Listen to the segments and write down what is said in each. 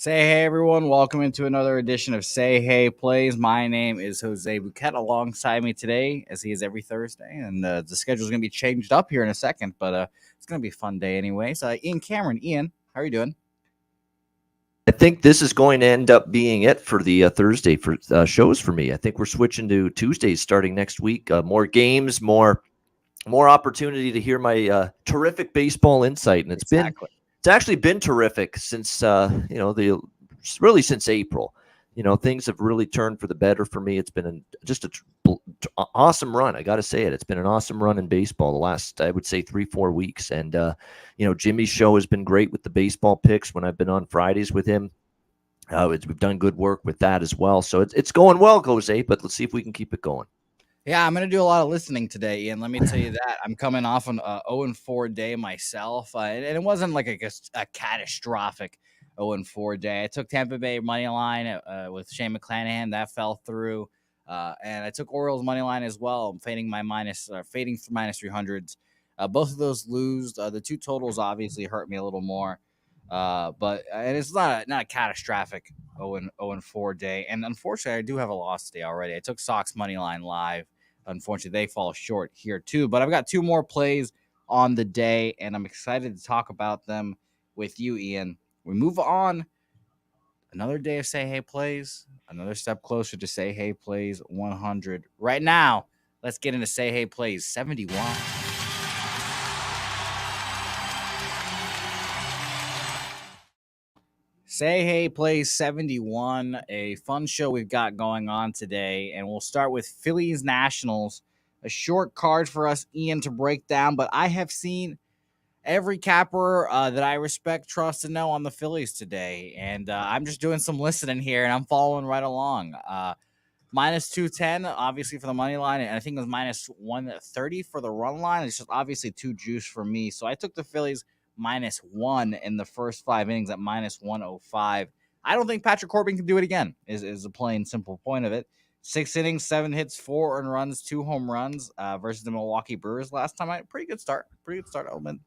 Say hey everyone, welcome into another edition of Say Hey Plays. My name is Jose Bouquett alongside me today, as he is every Thursday, and the schedule is going to be changed up here in a second, but it's going to be a fun day anyways. Ian Cameron, Ian, how are you doing? I think this is going to end up being it for the Thursday for shows for me. I think we're switching to Tuesdays starting next week. More games, more opportunity to hear my terrific baseball insight, and Exactly. it's actually been terrific since really since April. Things have really turned for the better for me. It's been just awesome run. I got to say it. It's been an awesome run in baseball the last, I would say, 3-4 weeks. And Jimmy's show has been great with the baseball picks when I've been on Fridays with him. We've done good work with that as well. So it's going well, Jose, but let's see if we can keep it going. Yeah, I'm going to do a lot of listening today, Ian. Let me tell you that. I'm coming off an 0-4 day myself, and it wasn't like a catastrophic 0-4 day. I took Tampa Bay money line with Shane McClanahan. That fell through. And I took Orioles money line as well. I'm fading through minus 300s. Both of those lose. The two totals obviously hurt me a little more. But it's not a catastrophic 0-4 day. And unfortunately, I do have a loss today already. I took Sox money line live. Unfortunately, they fall short here too. But I've got two more plays on the day, and I'm excited to talk about them with you, Ian. We move on. Another day of Say Hey Plays. Another step closer to Say Hey Plays 100. Right now, let's get into Say Hey Plays 71. Say Hey Plays 71, a fun show we've got going on today. And we'll start with Phillies Nationals, a short card for us, Ian, to break down. But I have seen every capper that I respect, trust, and know on the Phillies today. And I'm just doing some listening here, and I'm following right along. Minus 210, obviously, for the money line. And I think it was minus 130 for the run line. It's just obviously too juice for me. So I took the Phillies -1 in the first 5 innings at minus 105. I don't think Patrick Corbin can do it again, is a plain simple point of it. 6 innings, 7 hits, 4 earned runs, 2 home runs versus the Milwaukee Brewers last time. Pretty good start, Element.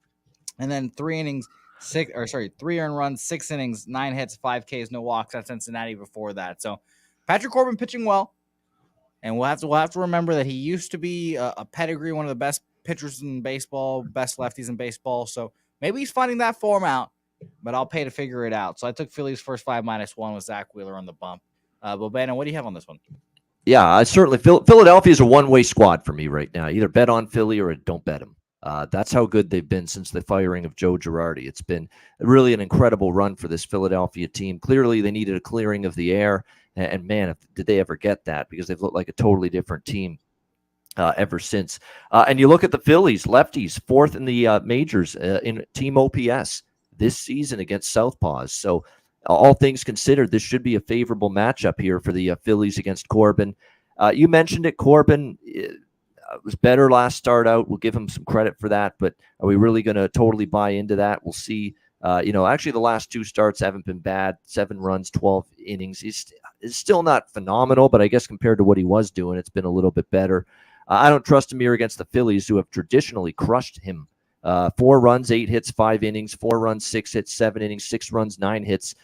And then 3 innings, 3 earned runs, 6 innings, 9 hits, 5 Ks, no walks at Cincinnati before that. So Patrick Corbin pitching well. And we'll have to remember that he used to be a pedigree, one of the best pitchers in baseball, best lefties in baseball. So maybe he's finding that form out, but I'll pay to figure it out. So I took Phillies first 5 -1 with Zach Wheeler on the bump. But Bannon, what do you have on this one? Yeah, I certainly Philadelphia is a one-way squad for me right now. Either bet on Philly or don't bet them. That's how good they've been since the firing of Joe Girardi. It's been really an incredible run for this Philadelphia team. Clearly, they needed a clearing of the air, and man, did they ever get that, because they've looked like a totally different team ever since. And you look at the Phillies, lefties, fourth in the majors in team OPS this season against Southpaws. So all things considered, this should be a favorable matchup here for the Phillies against Corbin. You mentioned it, Corbin was better last start out. We'll give him some credit for that, but are we really going to totally buy into that? We'll see. Actually, the last 2 starts haven't been bad. 7 runs, 12 innings. He's still not phenomenal, but I guess compared to what he was doing, it's been a little bit better. I don't trust him here against the Phillies, who have traditionally crushed him. 4 runs, 8 hits, 5 innings, 4 runs, 6 hits, 7 innings, 6 runs, 9 hits,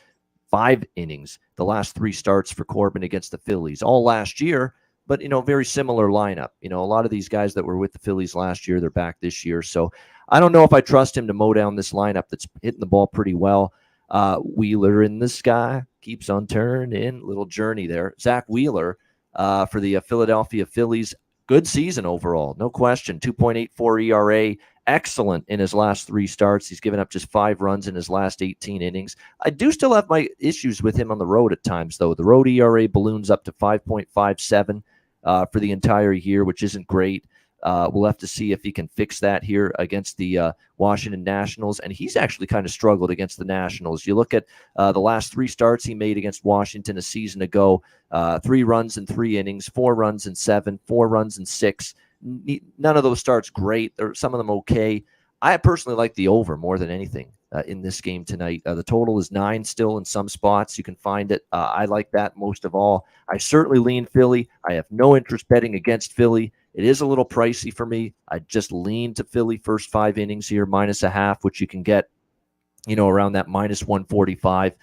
5 innings. The last 3 starts for Corbin against the Phillies, all last year, but, very similar lineup. A lot of these guys that were with the Phillies last year, they're back this year. So I don't know if I trust him to mow down this lineup that's hitting the ball pretty well. Wheeler in the sky keeps on turning. Little journey there. Zach Wheeler for the Philadelphia Phillies. Good season overall, no question. 2.84 ERA. Excellent in his last 3 starts. He's given up just 5 runs in his last 18 innings. I do still have my issues with him on the road at times, though. The road ERA balloons up to 5.57 for the entire year, which isn't great. We'll have to see if he can fix that here against the Washington Nationals. And he's actually kind of struggled against the Nationals. You look at the last 3 starts he made against Washington a season ago, 3 runs in 3 innings, 4 runs in 7, 4 runs in 6. None of those starts great. Some of them okay. I personally like the over more than anything in this game tonight. The total is 9 still in some spots. You can find it. I like that most of all. I certainly lean Philly. I have no interest betting against Philly. It is a little pricey for me. I just lean to Philly first 5 innings here, -0.5, which you can get around that minus 145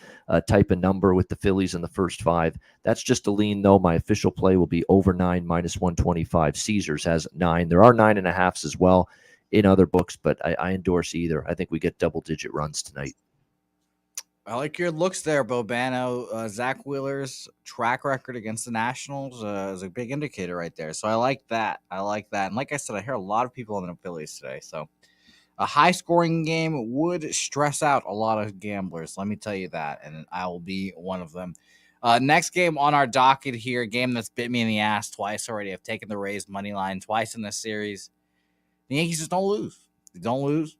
type of number with the Phillies in the first 5. That's just a lean, though. My official play will be over 9, minus 125. Caesars has 9. There are 9.5s as well in other books, but I endorse either. I think we get double-digit runs tonight. I like your looks there, Bobano. Zach Wheeler's track record against the Nationals is a big indicator right there. So I like that. And like I said, I hear a lot of people on the Phillies today. So a high-scoring game would stress out a lot of gamblers. Let me tell you that, and I will be one of them. Next game on our docket here, a game that's bit me in the ass twice already. I've taken the Rays money line twice in this series. The Yankees just don't lose. They don't lose.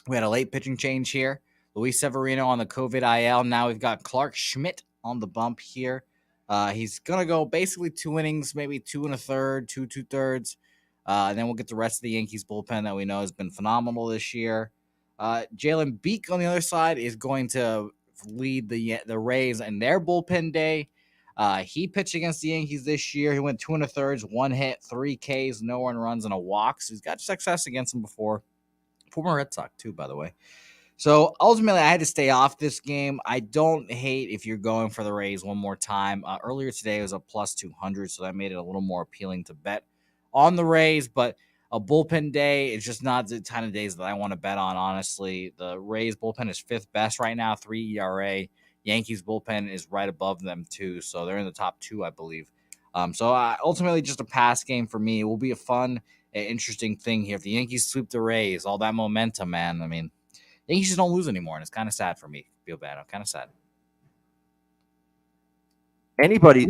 We had a late pitching change here. Luis Severino on the COVID IL. Now we've got Clark Schmidt on the bump here. He's going to go basically 2 innings, maybe 2 1/3, 2 2/3. And then we'll get the rest of the Yankees bullpen that we know has been phenomenal this year. Jalen Beek on the other side is going to lead the Rays in their bullpen day. He pitched against the Yankees this year. He went 2 1/3, 1 hit, 3 Ks, no run runs, and a walk. So he's got success against them before. Former Red Sox, too, by the way. So ultimately, I had to stay off this game. I don't hate if you're going for the Rays one more time. Earlier today, it was a plus 200, so that made it a little more appealing to bet on the Rays. But a bullpen day is just not the kind of days that I want to bet on, honestly. The Rays bullpen is 5th best right now, 3 ERA. Yankees bullpen is right above them, too. So they're in the top 2, I believe. So ultimately, just a pass game for me. It will be a fun, interesting thing here. If the Yankees sweep the Rays, all that momentum, man, I mean, Yankees just don't lose anymore, and it's kind of sad for me. Feel bad. I'm kind of sad. Anybody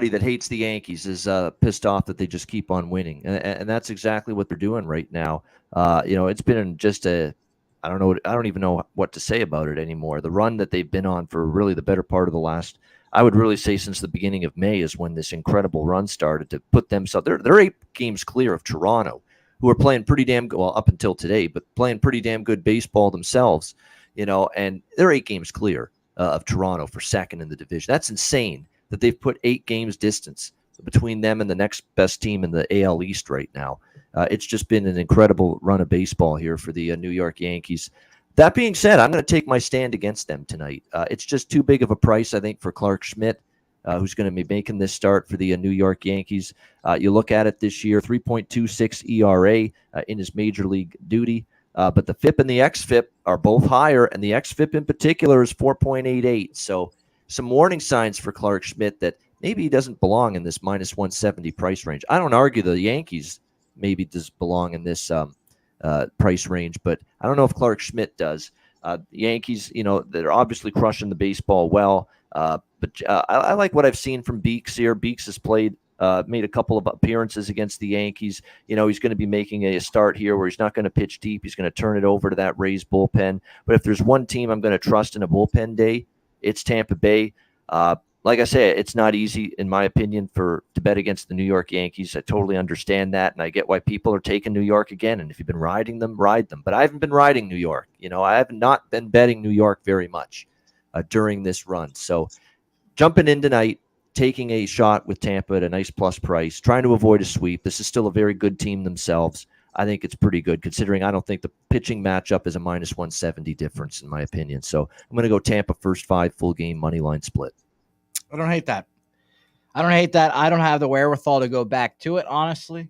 that hates the Yankees is pissed off that they just keep on winning, and that's exactly what they're doing right now. It's been just I don't even know what to say about it anymore. The run that they've been on for really the better part of the last, I would really say since the beginning of May is when this incredible run started to put themselves. They're 8 games clear of Toronto, who are playing pretty damn good, well, up until today, but playing pretty damn good baseball themselves, and they're 8 games clear of Toronto for second in the division. That's insane that they've put 8 games distance between them and the next best team in the AL East right now. It's just been an incredible run of baseball here for the New York Yankees. That being said, I'm going to take my stand against them tonight. It's just too big of a price, I think, for Clark Schmidt, who's going to be making this start for the New York Yankees. You look at it this year, 3.26 ERA in his major league duty. But the FIP and the XFIP are both higher, and the XFIP in particular is 4.88. So some warning signs for Clark Schmidt that maybe he doesn't belong in this minus 170 price range. I don't argue the Yankees maybe does belong in this price range, but I don't know if Clark Schmidt does. The Yankees, they're obviously crushing the baseball well, but I like what I've seen from Beeks here. Beeks has made a couple of appearances against the Yankees. He's going to be making a start here where he's not going to pitch deep. He's going to turn it over to that Rays bullpen. But if there's one team I'm going to trust in a bullpen day, it's Tampa Bay. Like I say, it's not easy, in my opinion, to bet against the New York Yankees. I totally understand that, and I get why people are taking New York again. And if you've been riding them, ride them. But I haven't been riding New York. I have not been betting New York very much during this run. So jumping in tonight, taking a shot with Tampa at a nice plus price, trying to avoid a sweep. This is still a very good team themselves. I think it's pretty good considering I don't think the pitching matchup is a minus 170 difference in my opinion. So I'm going to go Tampa first 5 full game money line split. I don't hate that. I don't have the wherewithal to go back to it, honestly.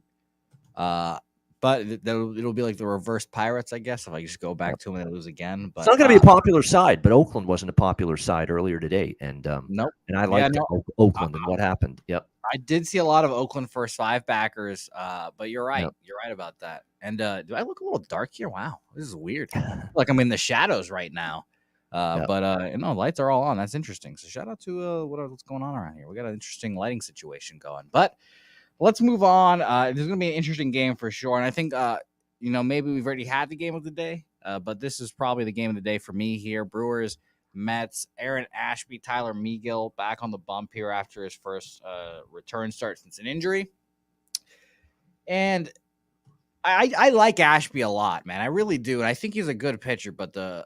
But it'll be like the reverse Pirates, I guess, if I just go back to them and they lose again. But it's not going to be a popular side, but Oakland wasn't a popular side earlier today. And nope. And I liked Oakland and what happened. Yep. I did see a lot of Oakland first 5 backers, but you're right. Yep. You're right about that. And do I look a little dark here? Wow, this is weird. Like I'm in the shadows right now. Yep. But lights are all on. That's interesting. So shout out to what's going on around here. We got an interesting lighting situation going. But let's move on. There's going to be an interesting game for sure. And I think, maybe we've already had the game of the day, but this is probably the game of the day for me here. Brewers, Mets, Aaron Ashby, Tyler Megill back on the bump here after his first return start since an injury. And I like Ashby a lot, man. I really do. And I think he's a good pitcher, but the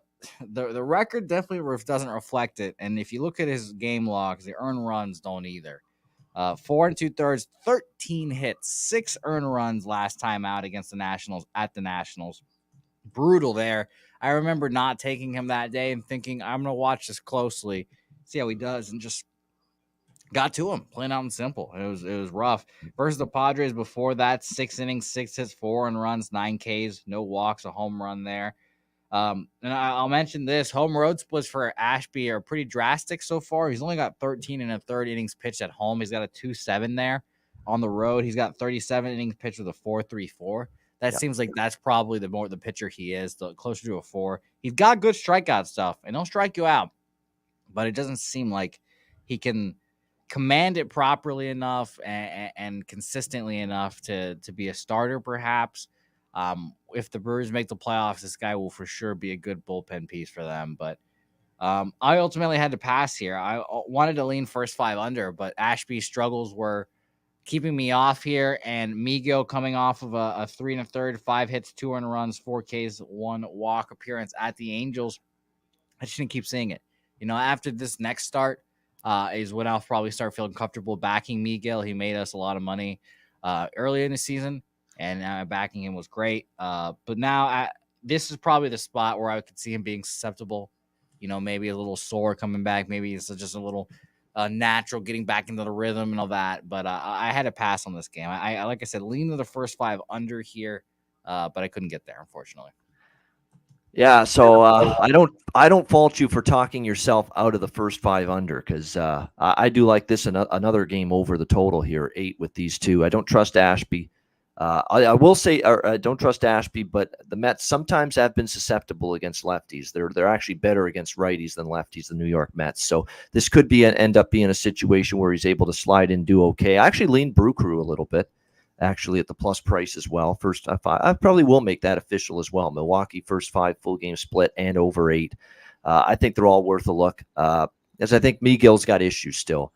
record definitely doesn't reflect it. And if you look at his game logs, the earned runs don't either. 4 2/3, 13 hits, 6 earned runs last time out against the Nationals at the Nationals. Brutal there. I remember not taking him that day and thinking I'm gonna watch this closely, see how he does, and just got to him, plain out and simple. It was rough. Versus the Padres before that, 6 innings, 6 hits, 4 runs, 9 Ks, no walks, a home run there. And I'll mention this: home road splits for Ashby are pretty drastic so far. He's only got 13 and a third innings pitched at home. He's got a 2.7 there. On the road, he's got 37 innings pitched with a 4.34. That Yeah. seems like that's probably the more the pitcher he is, the closer to a 4. He's got good strikeout stuff, and he'll strike you out, but it doesn't seem like he can command it properly enough and consistently enough to be a starter, perhaps. If the Brewers make the playoffs, this guy will for sure be a good bullpen piece for them. But I ultimately had to pass here. I wanted to lean first 5 under, but Ashby's struggles were keeping me off here. And Miguel coming off of a 3 1/3, 5 hits, 2 earned runs, 4 Ks, 1 walk appearance at the Angels. I just didn't keep seeing it. After this next start is when I'll probably start feeling comfortable backing Miguel. He made us a lot of money early in the season, and backing him was great. But now this is probably the spot where I could see him being susceptible. Maybe a little sore coming back. Maybe it's just a little natural getting back into the rhythm and all that. But I had to pass on this game. I like I said, lean to the first 5 under here, but I couldn't get there, unfortunately. Yeah, so I don't fault you for talking yourself out of the first 5 under, because I do like this another game over the total here, 8 with these two. I don't trust Ashby. I will say I don't trust Ashby, but the Mets sometimes have been susceptible against lefties. They're actually better against righties than lefties, the New York Mets. So this could end up being a situation where he's able to slide in, do okay. I actually leaned Brew Crew a little bit, actually, at the plus price as well. First 5, I probably will make that official as well. Milwaukee first 5 full game split and over 8. I think they're all worth a look, as I think Miguel's got issues still.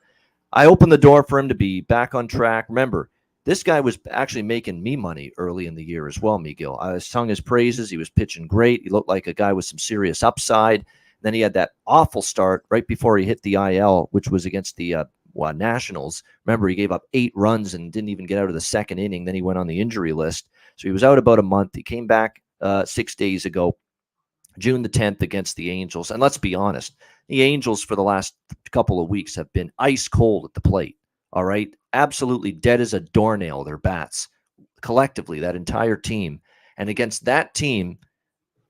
I opened the door for him to be back on track. Remember, this guy was actually making me money early in the year as well, Miguel. I sung his praises. He was pitching great. He looked like a guy with some serious upside. Then he had that awful start right before he hit the IL, which was against the Nationals. Remember, he gave up 8 runs and didn't even get out of the second inning. Then he went on the injury list. So he was out about a month. He came back 6 days ago, June the 10th, against the Angels. And let's be honest, the Angels for the last couple of weeks have been ice cold at the plate. All right. Absolutely dead as a doornail, their bats, collectively, that entire team. And against that team,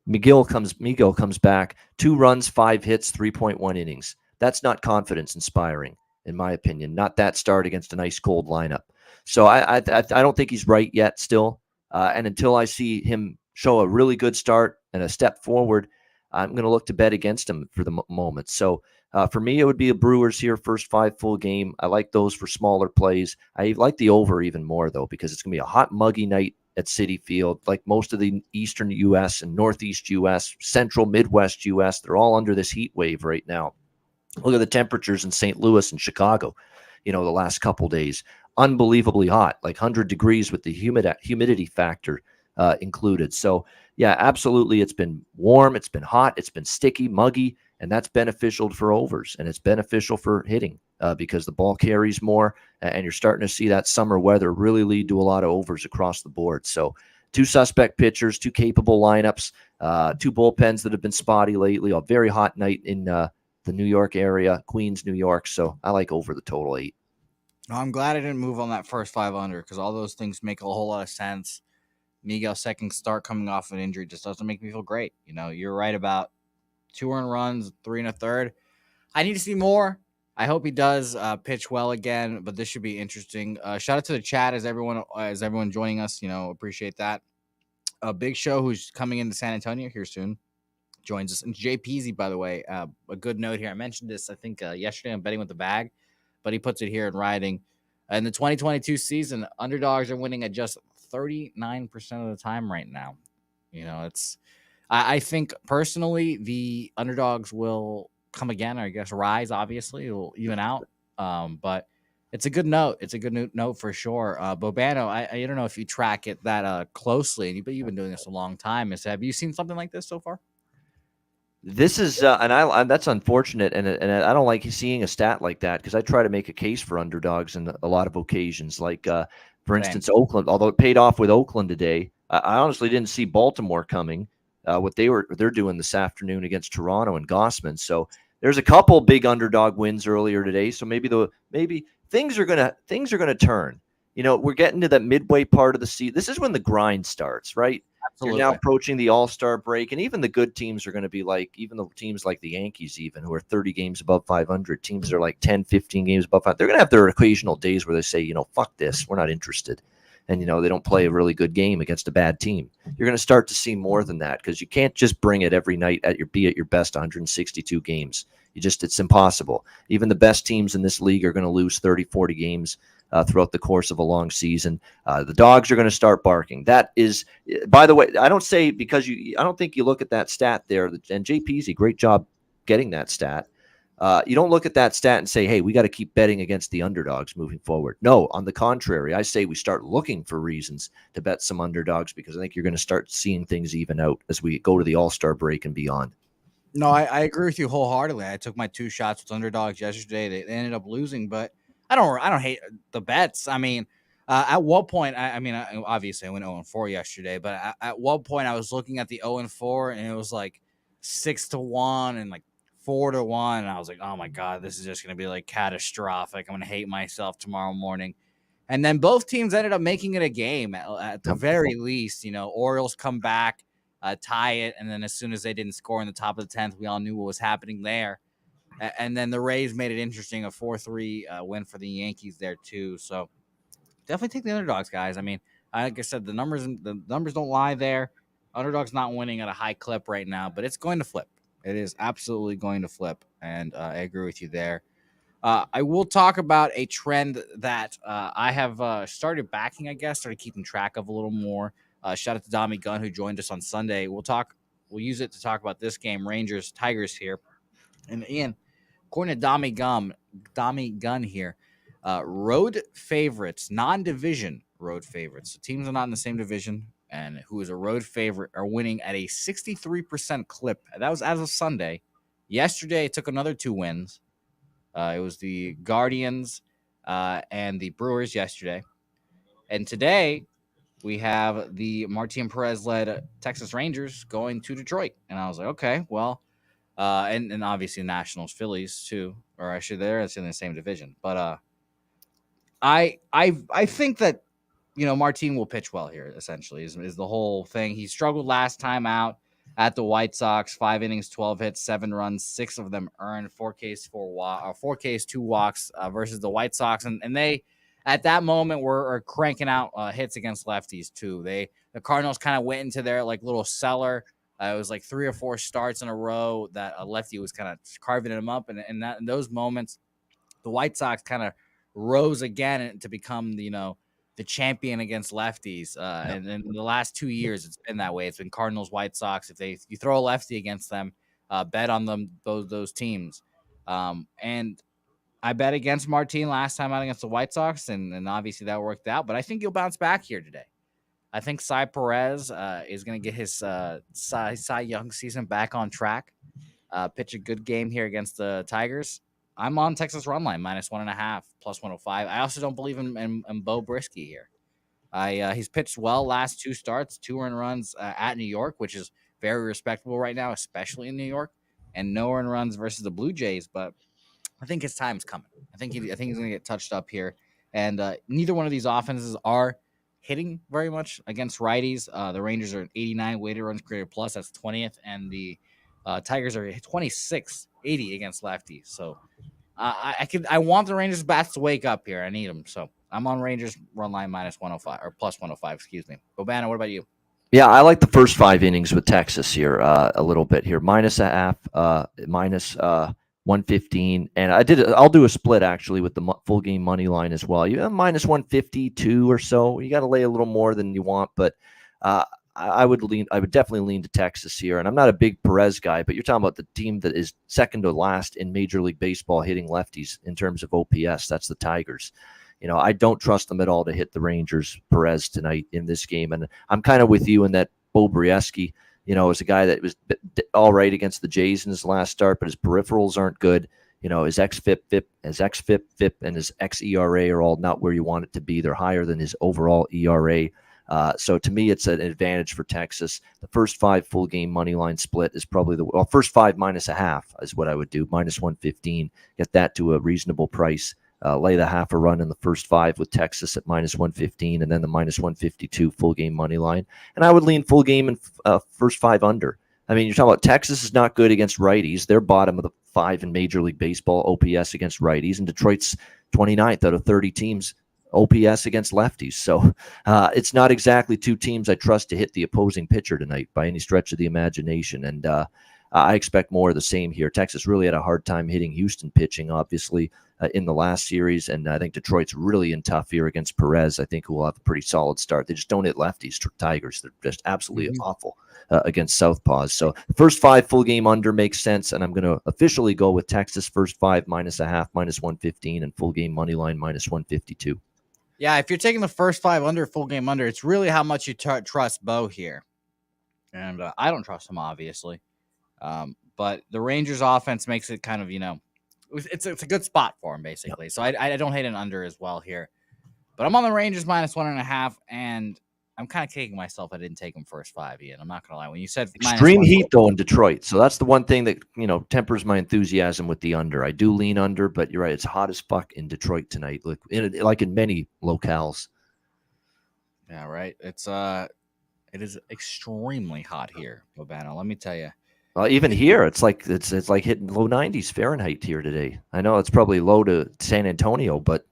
Miguel comes back, 2 runs, 5 hits, 3.1 innings. That's not confidence inspiring, in my opinion. Not that start against an ice cold lineup. So I don't think he's right yet still. And until I see him show a really good start and a step forward, I'm going to look to bet against him for the moment. So for me, it would be a Brewers here, first 5 full game. I like those for smaller plays. I like the over even more, though, because it's going to be a hot, muggy night at Citi Field. Like most of the eastern U.S. and northeast U.S., central, midwest U.S., they're all under this heat wave right now. Look at the temperatures in St. Louis and Chicago, the last couple days. Unbelievably hot, like 100 degrees with the humidity factor included. So, yeah, absolutely. It's been warm. It's been hot. It's been sticky, muggy, and that's beneficial for overs, and it's beneficial for hitting because the ball carries more, and you're starting to see that summer weather really lead to a lot of overs across the board. So 2 suspect pitchers, 2 capable lineups, 2 bullpens that have been spotty lately, a very hot night in the New York area, Queens, New York. So I like over the total 8. I'm glad I didn't move on that first 5 under, because all those things make a whole lot of sense. Miguel's second start coming off an injury just doesn't make me feel great. You're right about 2 earned runs, 3 1/3. I need to see more. I hope he does pitch well again, but this should be interesting. Shout out to the chat as everyone joining us. Appreciate that. A Big Show, who's coming into San Antonio here soon, joins us. And Jay Peasy, by the way, a good note here. I mentioned this, I think, yesterday on Betting with the Bag, but he puts it here in writing. In the 2022 season, underdogs are winning at just 39% of the time right now. I think personally the underdogs will come again, or I guess rise. Obviously, it will even out. But it's a good note. It's a good note for sure. Bobano, I don't know if you track it that closely, but you've been doing this a long time. Have you seen something like this so far? This is and that's unfortunate, and I don't like seeing a stat like that, because I try to make a case for underdogs in a lot of occasions. Like for instance, Oakland. Although it paid off with Oakland today, I honestly didn't see Baltimore coming. what they're doing this afternoon against Toronto and Gossman. So there's a couple big underdog wins earlier today. So maybe things are gonna turn. We're getting to that midway part of the season. This is when the grind starts, right? You're now Absolutely. approaching the All-Star break, and even the good teams are going to be like, even the teams like the Yankees, even who are 30 games above 500, teams that are like 10, 15 games above 500. They're going to have their occasional days where they say, fuck this, we're not interested. And, they don't play a really good game against a bad team. You're going to start to see more than that because you can't just bring it every night be at your best 162 games. It's impossible. Even the best teams in this league are going to lose 30, 40 games throughout the course of a long season. The dogs are going to start barking. That is, by the way, I don't say because I don't think you look at that stat there. And JP's a great job getting that stat. You don't look at that stat and say, hey, we got to keep betting against the underdogs moving forward. No, on the contrary, I say we start looking for reasons to bet some underdogs because I think you're going to start seeing things even out as we go to the All-Star break and beyond. No, I agree with you wholeheartedly. I took my 2 shots with underdogs yesterday. They ended up losing, but I don't hate the bets. I mean, at what point? Obviously I went 0-4 yesterday, but at what point I was looking at the 0-4 and it was like 6-1 and like 4-1, and I was like, oh my god, this is just gonna be like catastrophic. I'm gonna hate myself tomorrow morning. And then both teams ended up making it a game at the very least. Orioles come back, tie it, and then as soon as they didn't score in the top of the 10th, we all knew what was happening there. And then the Rays made it interesting, a 4-3 win for the Yankees there too. So definitely take the underdogs, guys. I mean, like I said, the numbers don't lie there. Underdogs not winning at a high clip right now, but it's going to flip. It is absolutely going to flip, and I agree with you there. I will talk about a trend that I have started backing, started keeping track of a little more. Shout out to Dami Gunn, who joined us on Sunday. We'll use it to talk about this game, Rangers Tigers here. And Ian, according to Dami Gunn here, road favorites, non-division road favorites. So teams are not in the same division, and who is a road favorite are winning at a 63% clip. That was as of Sunday. Yesterday, it took another 2 wins. It was the Guardians and the Brewers yesterday. And today, we have the Martin Perez-led Texas Rangers going to Detroit. And I was like, okay, well, and obviously Nationals, Phillies too, or actually it's in the same division. But I think that Martin will pitch well here. Essentially, is the whole thing. He struggled last time out at the White Sox. 5 innings, 12 hits, 7 runs, 6 of them earned. 4 Ks, 4 Ks, 2 walks versus the White Sox, and they at that moment were cranking out hits against lefties too. The Cardinals kind of went into their like little cellar. It was like 3 or 4 starts in a row that a lefty was kind of carving him up, and in those moments, the White Sox kind of rose again to become the champion against lefties. And in the last 2 years, it's been that way. It's been Cardinals, White Sox. If you throw a lefty against them, bet on them those teams. And I bet against Martin last time out against the White Sox, and obviously that worked out. But I think you'll bounce back here today. I think Cy Perez is going to get his Cy Young season back on track. Pitch a good game here against the Tigers. I'm on Texas run line -1.5 plus 105. I also don't believe in Bo Brisky here. He's pitched well last 2 starts, 2 earned runs at New York, which is very respectable right now, especially in New York, and no earned runs versus the Blue Jays. But I think his time's coming. I think he's going to get touched up here, and neither one of these offenses are hitting very much against righties. The Rangers are 89 weighted runs created plus, that's 20th, and the Tigers are 26-80 against lefties. So I want the Rangers bats to wake up here. I need them. So I'm on Rangers run line -105 or plus 105. Excuse me. Bobana, what about you? Yeah, I like the first 5 innings with Texas here a little bit here. -0.5, minus 115, and I'll do a split actually with the full game money line as well. You have -152 or so. You got to lay a little more than you want, but I would definitely lean to Texas here. And I'm not a big Perez guy, but you're talking about the team that is second to last in Major League Baseball hitting lefties in terms of OPS. That's the Tigers. I don't trust them at all to hit the Rangers Perez tonight in this game. And I'm kind of with you in that Bo Brieski, is a guy that was all right against the Jays in his last start, but his peripherals aren't good. His xFIP, and his xERA are all not where you want it to be. They're higher than his overall ERA. So to me, it's an advantage for Texas. The first 5 full game money line split is probably first 5 minus a half is what I would do, minus 115. Get that to a reasonable price. Lay the half a run in the first 5 with Texas at minus 115, and then the minus 152 full game money line. And I would lean full game and first 5 under. I mean, you're talking about Texas is not good against righties. They're bottom of the 5 in Major League Baseball OPS against righties, and Detroit's 29th out of 30 teams OPS against lefties. So it's not exactly 2 teams I trust to hit the opposing pitcher tonight by any stretch of the imagination. And I expect more of the same here. Texas really had a hard time hitting Houston pitching, obviously, in the last series. And I think Detroit's really in tough here against Perez. I think who will have a pretty solid start. They just don't hit lefties, Tigers. They're just absolutely awful against Southpaws. So first 5 full game under makes sense. And I'm going to officially go with Texas first 5 minus a half, minus 115, and full game money line minus 152. Yeah, if you're taking the first 5 under, full game under, it's really how much you trust Bo here. And I don't trust him, obviously. But the Rangers offense makes it kind of, it's a good spot for him, basically. Yep. So I don't hate an under as well here. But I'm on the Rangers minus 1.5, and I'm kind of kicking myself I didn't take him first 5, Ian. I'm not going to lie. When you said extreme heat, though, in Detroit. So that's the one thing that, tempers my enthusiasm with the under. I do lean under, but you're right. It's hot as fuck in Detroit tonight, like in many locales. Yeah, right. It is extremely hot here, Bobano. Let me tell you. Even here, it's like hitting low 90s Fahrenheit here today. I know it's probably low to San Antonio, but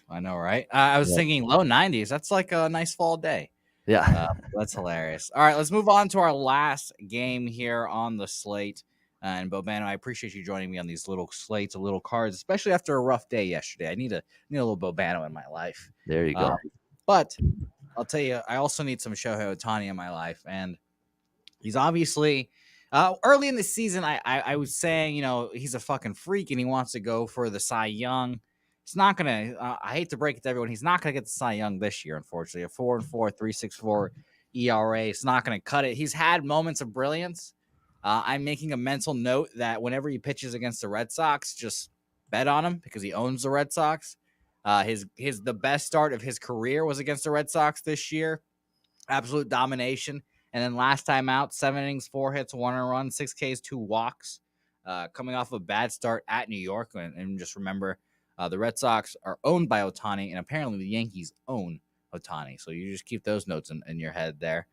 I know, right? I was thinking low 90s. That's like a nice fall day. Yeah, that's hilarious. All right, let's move on to our last game here on the slate. And Bobano, I appreciate you joining me on these little slates of little cards, especially after a rough day yesterday. I need a little Bobano in my life. There you go. But I'll tell you, I also need some Shohei Ohtani in my life, and he's obviously early in the season. I was saying, he's a fucking freak and he wants to go for the Cy Young. He's not gonna. I hate to break it to everyone. He's not gonna get the Cy Young this year, unfortunately. A 4.4, 3.64 ERA. It's not gonna cut it. He's had moments of brilliance. I'm making a mental note that whenever he pitches against the Red Sox, just bet on him because he owns the Red Sox. The best start of his career was against the Red Sox this year. Absolute domination. And then last time out, 7 innings, 4 hits, 1 run, 6 Ks, 2 walks. Coming off a bad start at New York. And just remember, the Red Sox are owned by Ohtani, and apparently the Yankees own Ohtani. So you just keep those notes in your head there.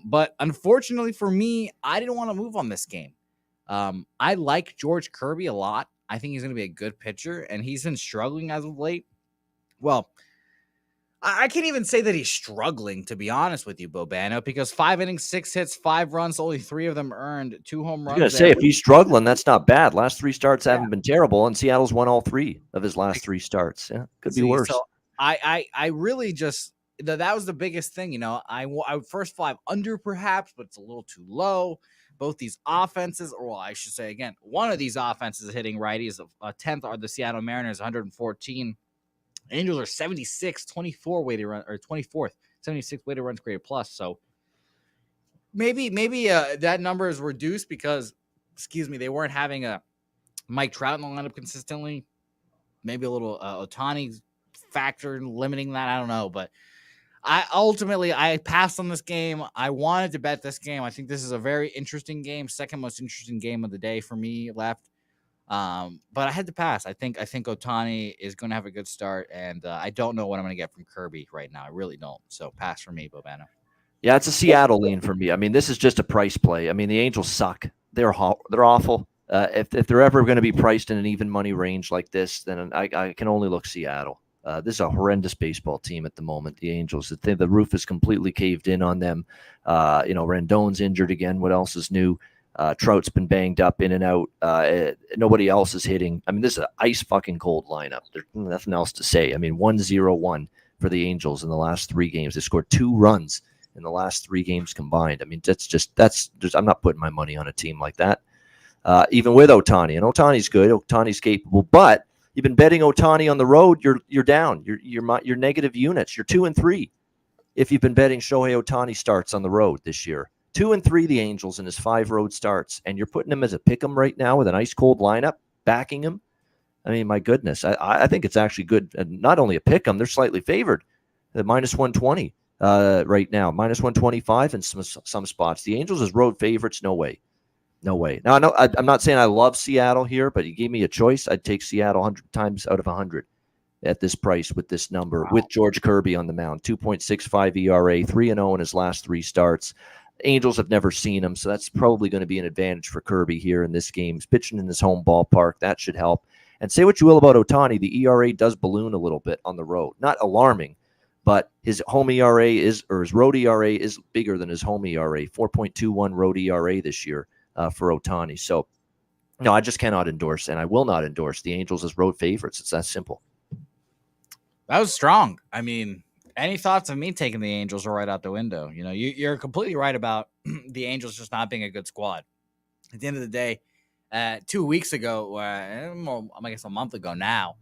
But unfortunately for me, I didn't want to move on this game. I like George Kirby a lot. I think he's going to be a good pitcher, and he's been struggling as of late. Well, I can't even say that he's struggling, to be honest with you, Bobano, because 5 innings, 6 hits, 5 runs, only 3 of them earned, 2 home runs. I was going to say, if he's struggling, that's not bad. Last 3 starts haven't been terrible, and Seattle's won all 3 of his last 3 starts. Yeah, could be worse. So I really just that was the biggest thing. I would first 5 under perhaps, but it's a little too low. Both these offenses, or I should say again, one of these offenses is hitting righties. 10th are the Seattle Mariners, 114. Angels are 76, 24 weighted run, or 24th, 76 weighted runs created plus. So maybe that number is reduced because, they weren't having a Mike Trout in the lineup consistently. Maybe a little Ohtani factor limiting that. I don't know, but I passed on this game. I wanted to bet this game. I think this is a very interesting game, second most interesting game of the day for me left. But I had to pass. I think Ohtani is going to have a good start, and I don't know what I'm going to get from Kirby right now. I really don't. So pass for me, Bobano. Yeah, it's a Seattle lean for me. I mean, this is just a price play. I mean, the Angels suck. They're awful. If they're ever going to be priced in an even money range like this, then I can only look Seattle. This is a horrendous baseball team at the moment. The Angels, the roof is completely caved in on them. Rendon's injured again. What else is new? Trout's been banged up in and out. Nobody else is hitting. I mean, this is an ice fucking cold lineup. There's nothing else to say. I mean, 1-0-1 for the Angels in the last 3 games. They scored 2 runs in the last 3 games combined. I mean, I'm not putting my money on a team like that. Even with Ohtani, and Ohtani's good. Ohtani's capable, but you've been betting Ohtani on the road. You're down. You're negative units. You're 2-3 if you've been betting Shohei Ohtani starts on the road this year. 2-3 the Angels in his 5 road starts, and you're putting him as a pick'em right now with an ice cold lineup, backing him. I mean, my goodness, I think it's actually good. And not only a pick'em, they're slightly favored at minus 120 right now, minus 125 in some spots. The Angels as road favorites, no way. No way. Now, I'm not saying I love Seattle here, but you gave me a choice. I'd take Seattle 100 times out of 100 at this price with this number, with George Kirby on the mound. 2.65 ERA, 3-0 in his last 3 starts. Angels have never seen him, so that's probably going to be an advantage for Kirby here in this game. He's pitching in his home ballpark. That should help. And say what you will about Ohtani, the ERA does balloon a little bit on the road. Not alarming, but his home ERA his road ERA is bigger than his home ERA. 4.21 road ERA this year for Ohtani. So, no, I just cannot endorse, and I will not endorse the Angels as road favorites. It's that simple. That was strong. I mean, any thoughts of me taking the Angels are right out the window. You know, you're completely right about the Angels just not being a good squad. At the end of the day, 2 weeks ago, I guess a month ago now,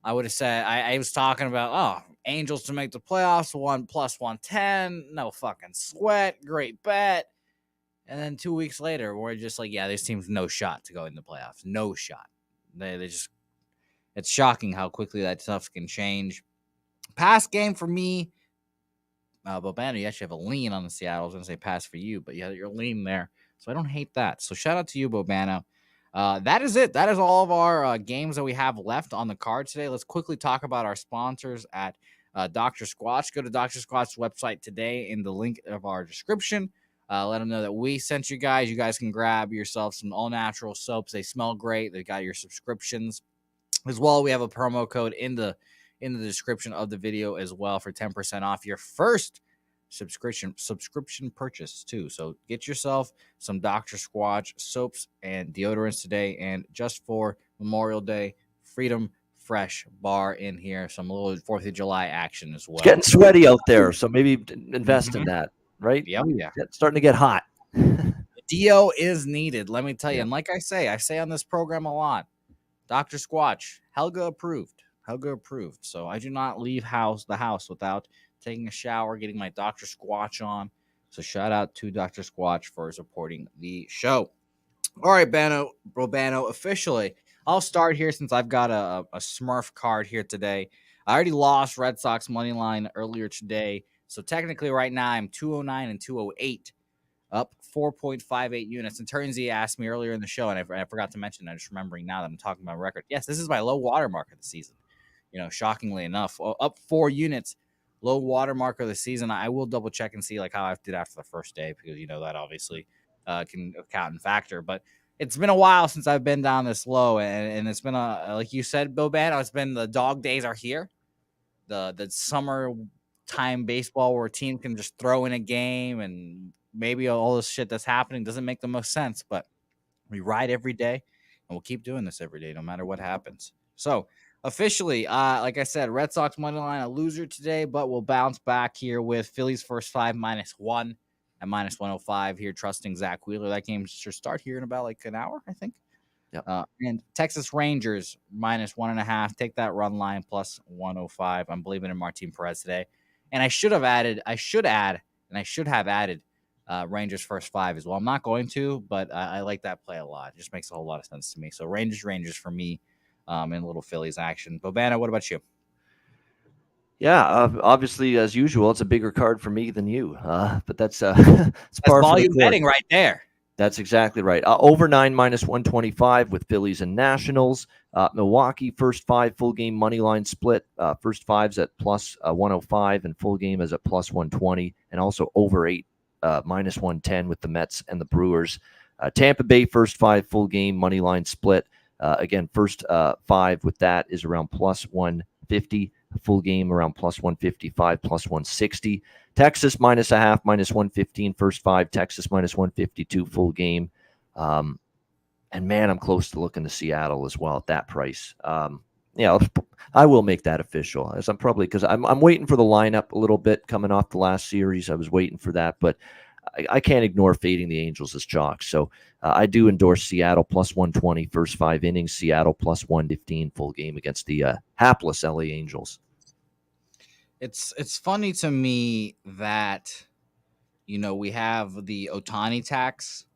I would have said I was talking about Angels to make the playoffs, 1 plus 110, no fucking sweat, great bet. And then 2 weeks later, we're just like, yeah, this team's no shot to go in the playoffs, no shot. They just, it's shocking how quickly that stuff can change. Pass game for me. Bobano, you actually have a lean on the Seattle. I was going to say pass for you, but yeah, you're lean there. So I don't hate that. So shout out to you, Bobano. That is it. That is all of our games that we have left on the card today. Let's quickly talk about our sponsors at Dr. Squatch. Go to Dr. Squatch's website today in the link of our description. Let them know that we sent you guys. You guys can grab yourself some all-natural soaps. They smell great. They got your subscriptions as well. We have a promo code in the description of the video as well for 10% off your first subscription purchase too. So get yourself some Dr. Squatch soaps and deodorants today. And just for Memorial Day, Freedom Fresh bar in here. Some little 4th of July action as well. It's getting sweaty out there, so maybe invest in that, right? Yeah. It's starting to get hot. Dio is needed, let me tell you. And like I say on this program a lot, Dr. Squatch, Helga approved. So I do not leave the house without taking a shower, getting my Dr. Squatch on. So shout out to Dr. Squatch for supporting the show. All right, Robano, officially, I'll start here since I've got a Smurf card here today. I already lost Red Sox money line earlier today. So technically right now I'm 209 and 208. Up 4.58 units. And Turnsy asked me earlier in the show, and I forgot to mention, I'm just remembering now that I'm talking about record. Yes, this is my low water mark of the season. You know, shockingly enough, up 4 units, low water mark of the season. I will double check and see like how I did after the first day, because you know that obviously can count and factor. But it's been a while since I've been down this low, and it's been like you said, Bobano, it's been the dog days are here. The summer time baseball where a team can just throw in a game, and maybe all this shit that's happening doesn't make the most sense, but we ride every day, and we'll keep doing this every day, no matter what happens. So officially, like I said, Red Sox money line a loser today, but we'll bounce back here with Phillies first 5 -1 at -105 here, trusting Zach Wheeler. That game should start here in about like an hour, I think. Yep. And Texas Rangers -1.5. Take that run line plus 105. I'm believing in Martin Perez today. And I should have added Rangers first 5 as well. I'm not going to, but I like that play a lot. It just makes a whole lot of sense to me. So Rangers for me in a little Phillies action. Bobana, what about you? Yeah, obviously, as usual, it's a bigger card for me than you. But that's volume betting right there. That's exactly right. Over 9 -125 with Phillies and Nationals. Milwaukee first 5 full game money line split. First 5's at plus 105 and full game is at plus 120, and also over 8 -110 with the Mets and the Brewers. Tampa Bay first 5 full game money line split. Again, first 5 with that is around plus 150. Full game around plus 155, plus 160. Texas -0.5, -115 first 5. Texas -152 full game. And man, I'm close to looking to Seattle as well at that price. I will make that official, as I'm probably, because I'm waiting for the lineup a little bit coming off the last series. I was waiting for that, but I can't ignore fading the Angels as chalk. So I do endorse Seattle plus 120 first 5 innings. Seattle plus 115 full game against the hapless LA Angels. It's funny to me that, you know, we have the Ohtani tax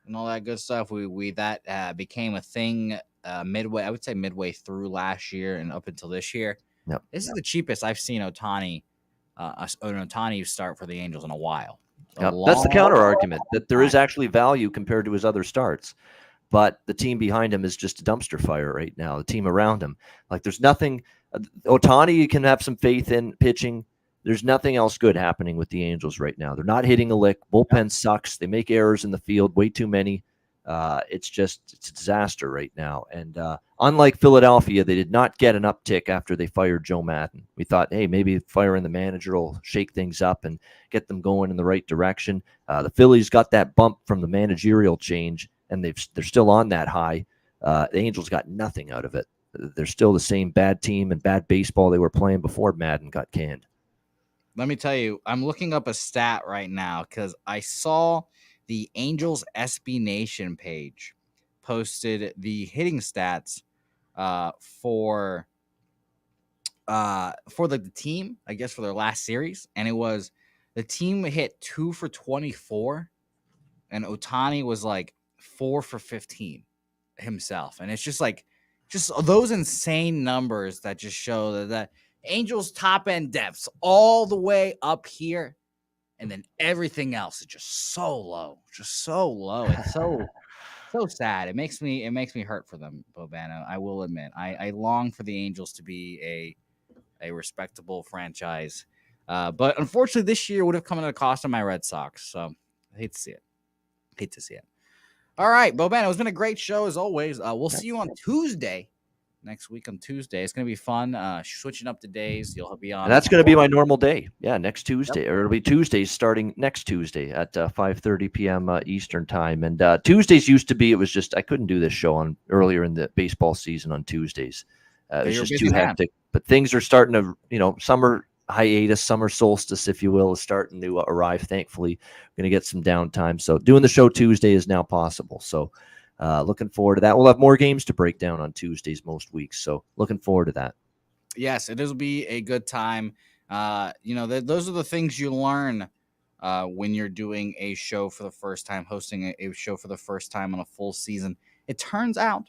and all that good stuff. We that became a thing midway through last year and up until this year. Yep. This is the cheapest I've seen Ohtani an Ohtani start for the Angels in a while. Yep. That's the counter argument, that there is actually value compared to his other starts. But the team behind him is just a dumpster fire right now. The team around him, like there's nothing. Ohtani, you can have some faith in pitching. There's nothing else good happening with the Angels right now. They're not hitting a lick. Bullpen sucks. They make errors in the field, way too many. It's a disaster right now. And unlike Philadelphia, they did not get an uptick after they fired Joe Maddon. We thought, hey, maybe firing the manager will shake things up and get them going in the right direction. The Phillies got that bump from the managerial change, and they're still on that high. The Angels got nothing out of it. They're still the same bad team and bad baseball they were playing before Maddon got canned. Let me tell you, I'm looking up a stat right now because I saw the Angels SB Nation page posted the hitting stats for the team, I guess, for their last series, and it was the team hit 2 for 24, and Ohtani was like 4 for 15 himself, and it's just those insane numbers that just show that Angels top end depths all the way up here, and then everything else is just so low. It's so sad. It makes me hurt for them, Bobano. I will admit, I long for the Angels to be a respectable franchise, but unfortunately, this year would have come at the cost of my Red Sox. So I hate to see it. All right, Bobano, it's been a great show as always. We'll see you on Tuesday. Next week on Tuesday. It's going to be fun. Switching up the days. You'll be on. And that's going to be my normal day. Yeah, next Tuesday. Or it'll be Tuesdays starting next Tuesday at 5:30 p.m. Eastern time. And Tuesdays used to be, it was just, I couldn't do this show on earlier in the baseball season on Tuesdays. It was just too hectic. But things are starting to, summer hiatus, summer solstice, if you will, is starting to arrive. Thankfully, we're going to get some downtime. So doing the show Tuesday is now possible. So looking forward to that. We'll have more games to break down on Tuesdays most weeks. So looking forward to that. Yes, it will be a good time. Those are the things you learn when you're doing a show for the first time, hosting a show for the first time on a full season. It turns out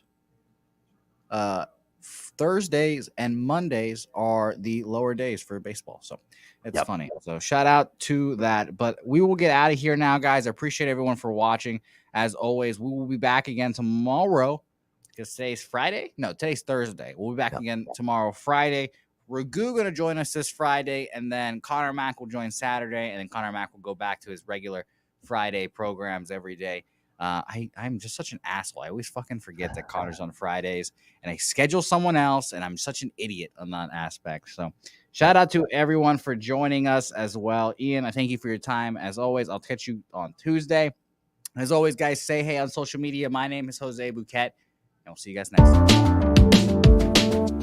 Thursdays and Mondays are the lower days for baseball. So it's funny. So shout out to that. But we will get out of here now, guys. I appreciate everyone for watching. As always, we will be back again tomorrow because today's Friday. No, today's Thursday. We'll be back again tomorrow, Friday. Ragu going to join us this Friday, and then Connor Mack will join Saturday, and then Connor Mack will go back to his regular Friday programs every day. I'm just such an asshole. I always fucking forget that Connor's on Fridays, and I schedule someone else, and I'm such an idiot on that aspect. So shout out to everyone for joining us as well. Ian, I thank you for your time. As always, I'll catch you on Tuesday. As always, guys, say hey on social media. My name is Jose Bouquett, and we'll see you guys next time.